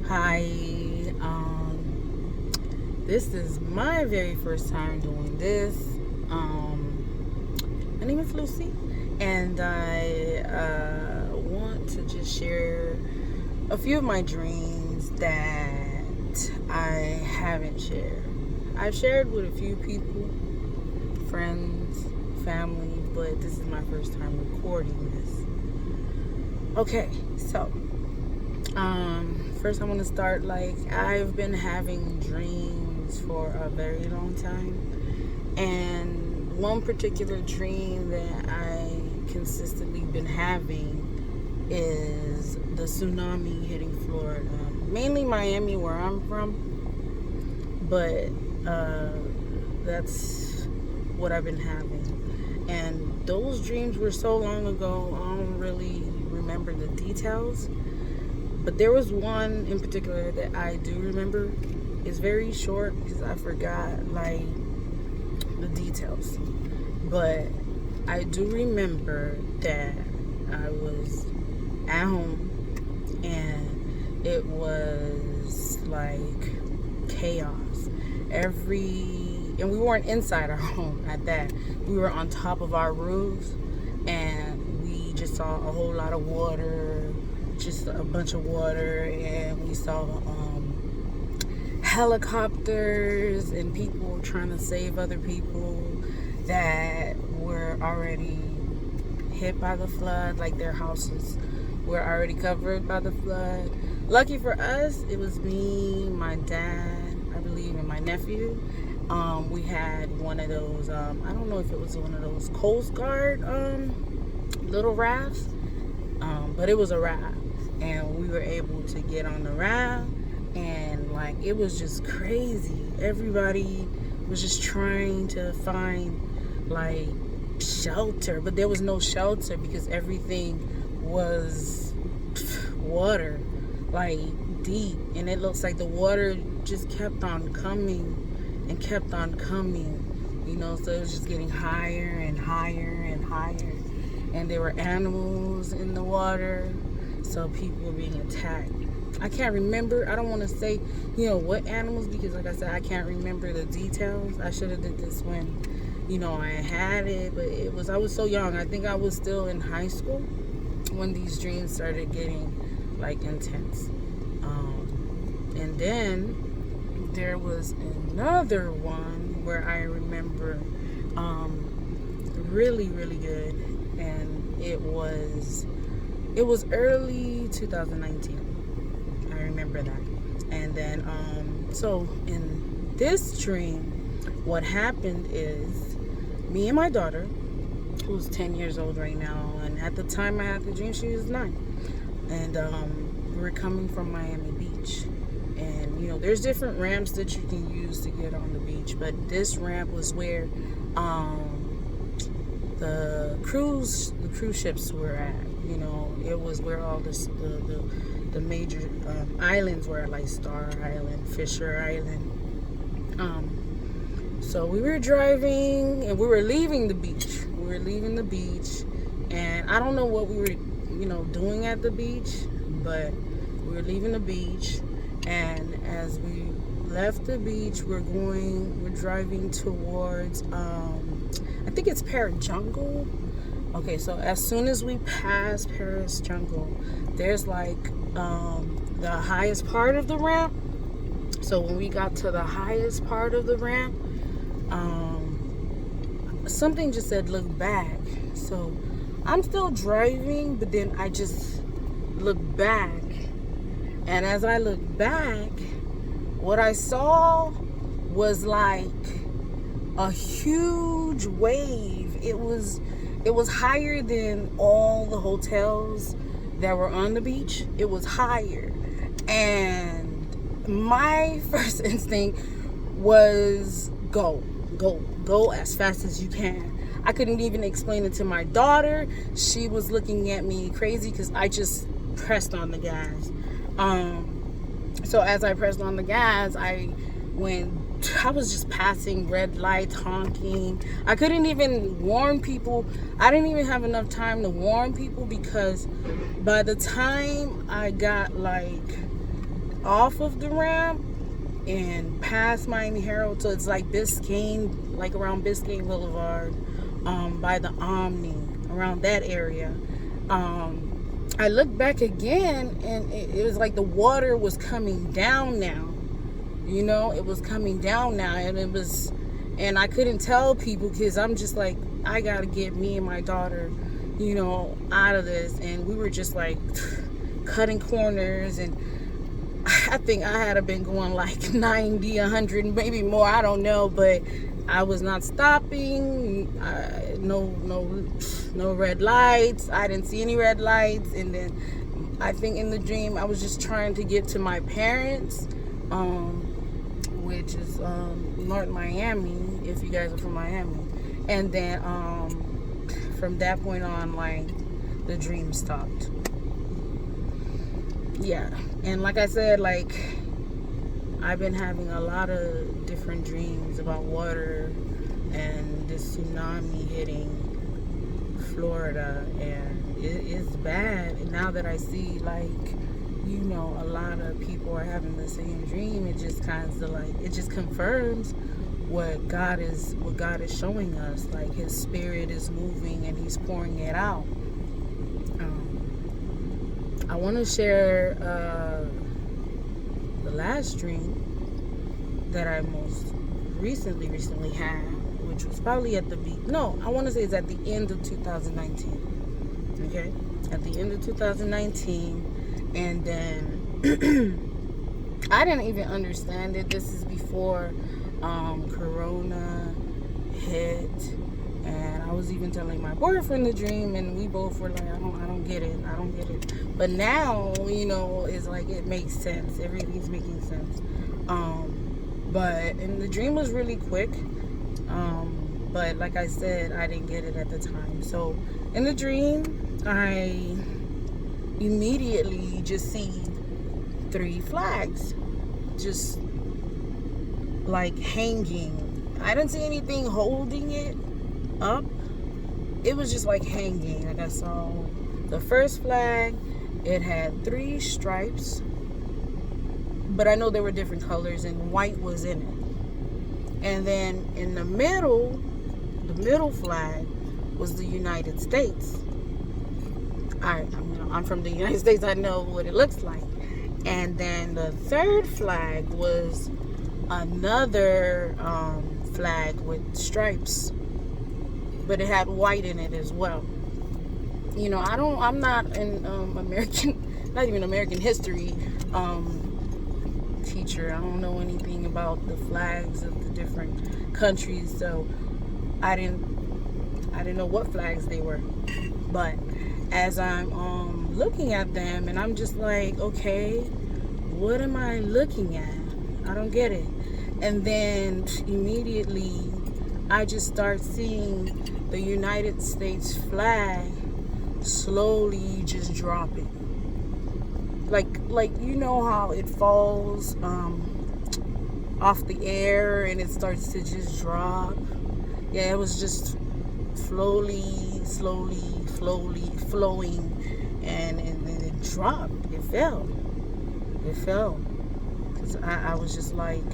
Hi, this is my very first time doing this. My name is Lucy, and I want to just share a few of my dreams that I haven't shared. I've shared with a few people, friends, family, but this is my first time recording this. Okay, so first I want to start, I've been having dreams for a very long time, and one particular dream that I consistently been having is the tsunami hitting Florida, mainly Miami where I'm from, but that's what I've been having. And those dreams were so long ago, I don't really remember the details. But there was one in particular that I do remember. It's very short because I forgot the details. But I do remember that I was at home and it was like chaos. And we weren't inside our home at that. We were on top of our roofs and we just saw a whole lot of water, just a bunch of water, and we saw helicopters and people trying to save other people that were already hit by the flood, like their houses were already covered by the flood. Lucky for us, it was me, my dad, I believe, and my nephew. We had one of those, I don't know if it was one of those Coast Guard little rafts, but it was a raft. And we were able to get on the raft, and it was just crazy. Everybody was just trying to find shelter, but there was no shelter because everything was water, deep, and it looks like the water just kept on coming and kept on coming, so it was just getting higher and higher and higher, and there were animals in the water. So people were being attacked. I can't remember. I don't want to say, what animals, because like I said, I can't remember the details. I should have did this when, I had it, but I was so young. I think I was still in high school when these dreams started getting intense. And then there was another one where I remember really, really good, and it was early 2019. I remember that. And then, so in this dream, what happened is me and my daughter, who's 10 years old right now, and at the time I had the dream, she was 9. And we were coming from Miami Beach. And, there's different ramps that you can use to get on the beach. But this ramp was where the cruise ships were at. It was where all the major islands were, like Star Island, Fisher Island. So we were driving and we were leaving the beach. And I don't know what we were, doing at the beach, but we were leaving the beach. And as we left the beach, we're driving towards, I think it's Parrot Jungle. Okay, so as soon as we pass Paris Jungle, there's the highest part of the ramp. So when we got to the highest part of the ramp, something just said, look back. So I'm still driving, but then I just look back. And as I look back, what I saw was a huge wave. It was higher than all the hotels that were on the beach. It was higher. And my first instinct was go as fast as you can. I couldn't even explain it to my daughter. She was looking at me crazy because I just pressed on the gas. So as I pressed on the gas, I was just passing red lights, honking. I couldn't even warn people. I didn't even have enough time to warn people because by the time I got off of the ramp and past Miami Herald. So it's like Biscayne, like around Biscayne Boulevard, by the Omni, around that area. I looked back again, and it was like the water was coming down now. You know, it was coming down now, and I couldn't tell people because I'm just like, I gotta get me and my daughter, you know, out of this. And we were just like cutting corners, and I think I had been going like 90, 100, maybe more, I don't know, but I was not stopping. No red lights. I didn't see any red lights. And then I think in the dream I was just trying to get to my parents, which is North Miami, if you guys are from Miami. And then from that point on, like, the dream stopped. Yeah. And like I said, like, I've been having a lot of different dreams about water and this tsunami hitting Florida, and it is bad. And now that I see, like, you know, a lot of people are having the same dream, it just kind of like, it just confirms what God is showing us. Like, his spirit is moving and he's pouring it out. I want to share the last dream that I most recently had, which was probably at the I want to say it's at the end of 2019. Okay, at the end of 2019, and then I didn't even understand it. This is before Corona hit, and I was even telling my boyfriend the dream, and we both were like, I don't get it. But now, you know, it's like, it makes sense. Everything's making sense. And the dream was really quick. But like I said, I didn't get it at the time. So in the dream, I immediately just see 3 flags just like hanging. I didn't see anything holding it up. It was just like hanging. Like, I saw the first flag, it had 3 stripes, but I know they were different colors, and white was in it. And then in the middle flag was the United States. I'm from the United States. I know what it looks like. And then the third flag was another flag with stripes, but it had white in it as well. You know, I'm not an not even American history teacher. I don't know anything about the flags of the different countries, so I didn't know what flags they were. But as I'm looking at them, and I'm just like, okay, what am I looking at? I don't get it. And then immediately I just start seeing the United States flag slowly just dropping. Like you know how it falls off the air and it starts to just drop. Yeah, it was just slowly flowing, and it dropped. It fell. Cause I was just like,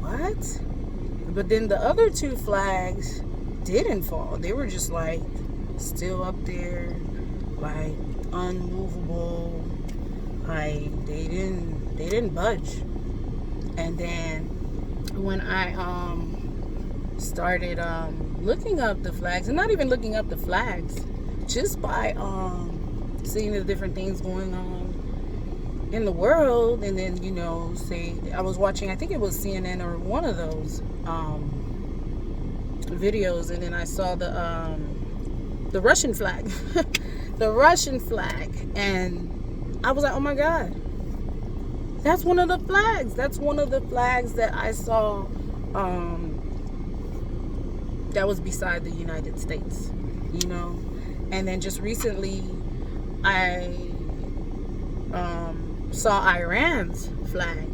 what? But then the other 2 flags didn't fall. They were just like still up there, like unmovable. Like they didn't budge. And then when I started looking up the flags, and not even looking up the flags, just by seeing the different things going on in the world, and then, you know, say I was watching, I think it was CNN or one of those videos, and then I saw the Russian flag, the Russian flag, and I was like, oh my God, that's one of the flags. That's one of the flags that I saw that was beside the United States, you know. And then just recently I saw Iran's flag,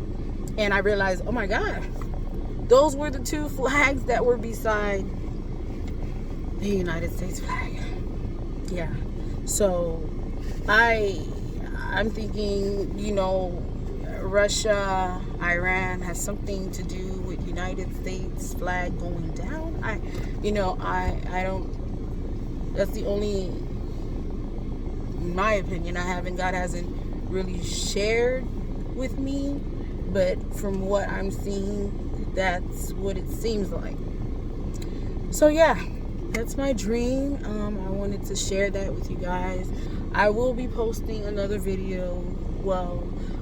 and I realized, oh my God, those were the 2 flags that were beside the United States flag. Yeah. So I'm thinking, you know, Russia, Iran has something to do with United States flag going down. I don't, that's the only, in my opinion, God hasn't really shared with me, but from what I'm seeing, that's what it seems like. So yeah, that's my dream. I wanted to share that with you guys. I will be posting another video,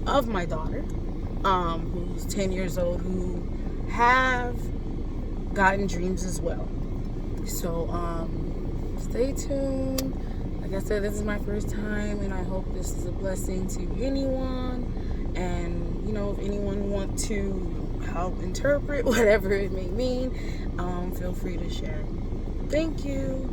of my daughter, who's 10 years old, who have gotten dreams as well. So stay tuned. Like I said, this is my first time, and I hope this is a blessing to anyone. And if anyone wants to help interpret whatever it may mean, feel free to share. Thank you.